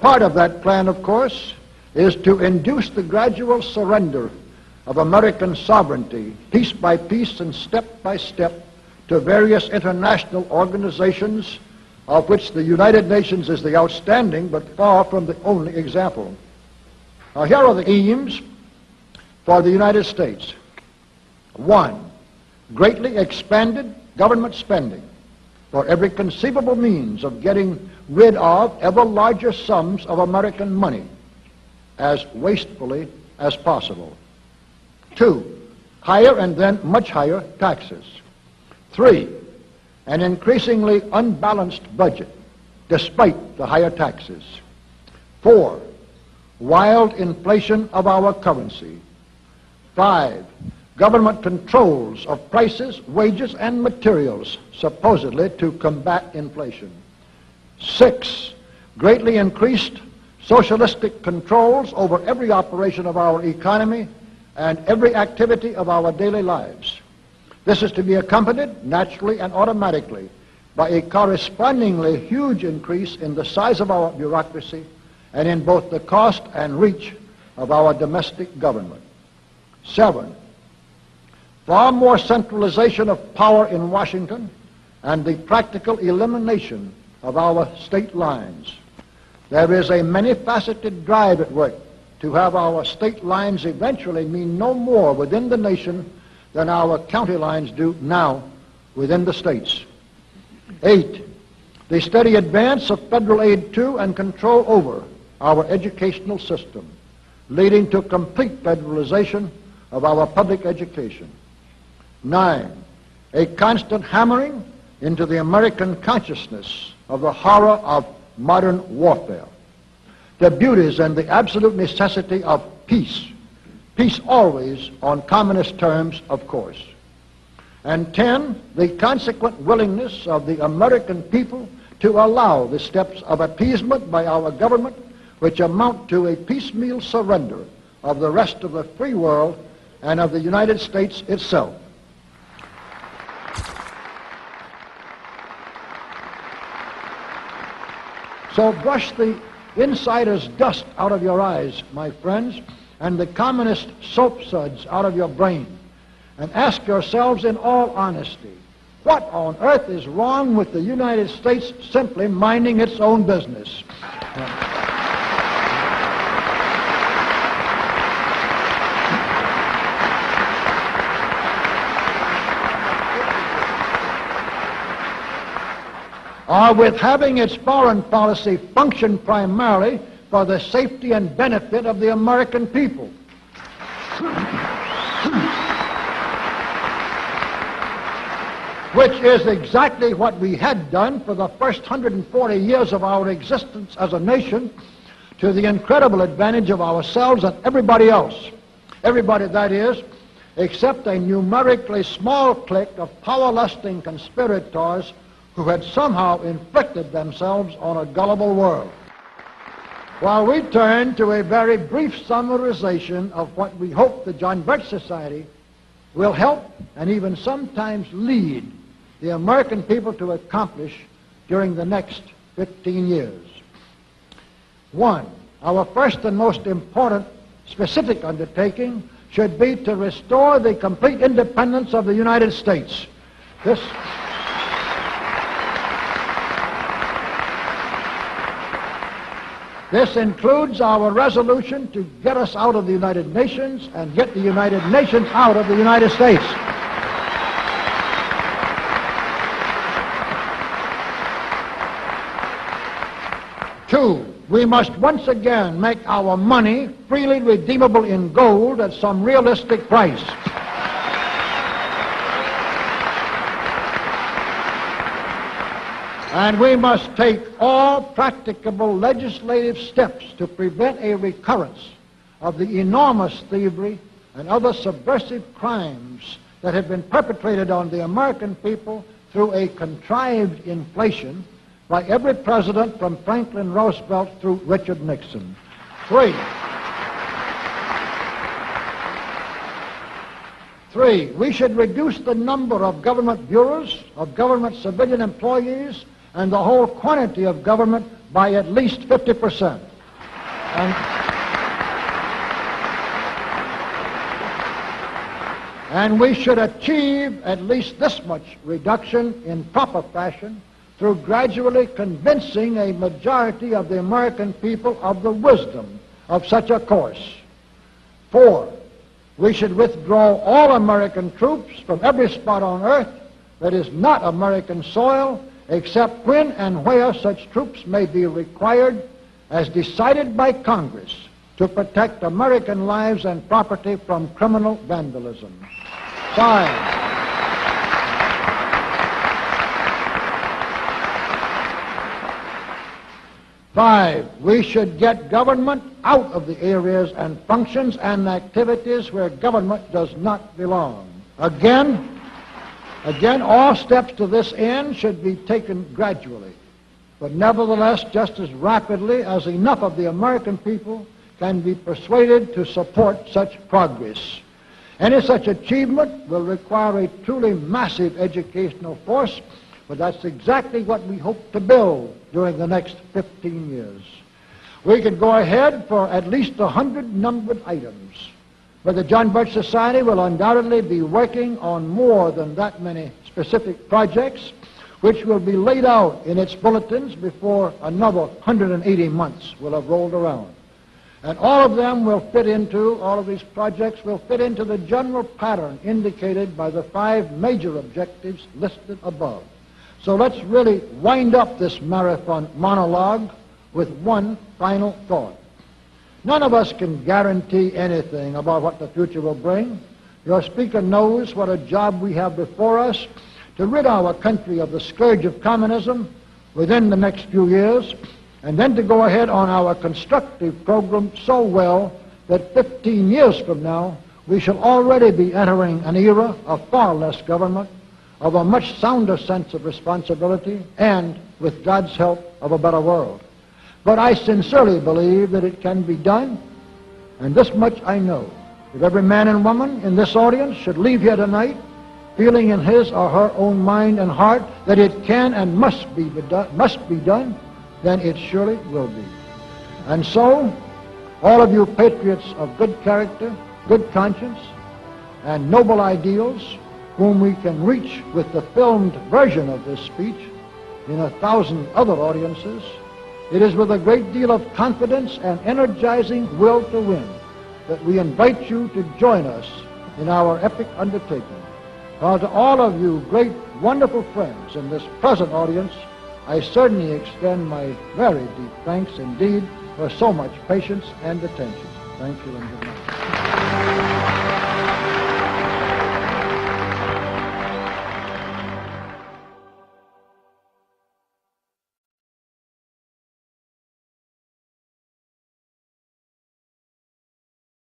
part of that plan, of course, is to induce the gradual surrender of American sovereignty, piece by piece and step by step, to various international organizations, of which the United Nations is the outstanding but far from the only example. Now, here are the aims for the United States. 1, greatly expanded government spending for every conceivable means of getting rid of ever larger sums of American money as wastefully as possible. 2, higher and then much higher taxes. 3, an increasingly unbalanced budget despite the higher taxes. 4, wild inflation of our currency. 5, government controls of prices, wages, and materials, supposedly to combat inflation. 6, greatly increased socialistic controls over every operation of our economy and every activity of our daily lives. This is to be accompanied, naturally and automatically, by a correspondingly huge increase in the size of our bureaucracy and in both the cost and reach of our domestic government. 7, far more centralization of power in Washington and the practical elimination of our state lines. There is a many-faceted drive at work to have our state lines eventually mean no more within the nation than our county lines do now within the states. 8, the steady advance of federal aid to and control over our educational system, leading to complete federalization of our public education. 9, a constant hammering into the American consciousness of the horror of modern warfare, the beauties and the absolute necessity of peace. Peace always on communist terms, of course. And 10, the consequent willingness of the American people to allow the steps of appeasement by our government which amount to a piecemeal surrender of the rest of the free world and of the United States itself. So brush the insider's dust out of your eyes, my friends, and the communist soap suds out of your brain, and ask yourselves in all honesty, what on earth is wrong with the United States simply minding its own business? Or with having its foreign policy function primarily for the safety and benefit of the American people. Which is exactly what we had done for the first 140 years of our existence as a nation, to the incredible advantage of ourselves and everybody else. Everybody, that is, except a numerically small clique of power-lusting conspirators who had somehow inflicted themselves on a gullible world. While we turn to a very brief summarization of what we hope the John Birch Society will help and even sometimes lead the American people to accomplish during the next 15 years. 1, our first and most important specific undertaking should be to restore the complete independence of the United States. This includes our resolution to get us out of the United Nations and get the United Nations out of the United States. Two, we must once again make our money freely redeemable in gold at some realistic price. And we must take all practicable legislative steps to prevent a recurrence of the enormous thievery and other subversive crimes that have been perpetrated on the American people through a contrived inflation by every president from Franklin Roosevelt through Richard Nixon. 3, we should reduce the number of government bureaus, of government civilian employees, and the whole quantity of government by at least 50%. And we should achieve at least this much reduction in proper fashion through gradually convincing a majority of the American people of the wisdom of such a course. 4, we should withdraw all American troops from every spot on earth that is not American soil, except when and where such troops may be required as decided by Congress to protect American lives and property from criminal vandalism. 5, we should get government out of the areas and functions and activities where government does not belong. Again, all steps to this end should be taken gradually, but nevertheless just as rapidly as enough of the American people can be persuaded to support such progress. Any such achievement will require a truly massive educational force, but that's exactly what we hope to build during the next 15 years. We could go ahead for at least 100 numbered items, but the John Birch Society will undoubtedly be working on more than that many specific projects, which will be laid out in its bulletins before another 180 months will have rolled around. And all of these projects will fit into the general pattern indicated by the 5 major objectives listed above. So let's really wind up this marathon monologue with one final thought. None of us can guarantee anything about what the future will bring. Your speaker knows what a job we have before us to rid our country of the scourge of communism within the next few years, and then to go ahead on our constructive program so well that 15 years from now we shall already be entering an era of far less government, of a much sounder sense of responsibility, and, with God's help, of a better world. But I sincerely believe that it can be done, and this much I know. If every man and woman in this audience should leave here tonight feeling in his or her own mind and heart that it can and must be done, then it surely will be. And so, all of you patriots of good character, good conscience, and noble ideals, whom we can reach with the filmed version of this speech in 1,000 other audiences, it is with a great deal of confidence and energizing will to win that we invite you to join us in our epic undertaking. While to all of you great, wonderful friends in this present audience, I certainly extend my very deep thanks indeed for so much patience and attention. Thank you and good night.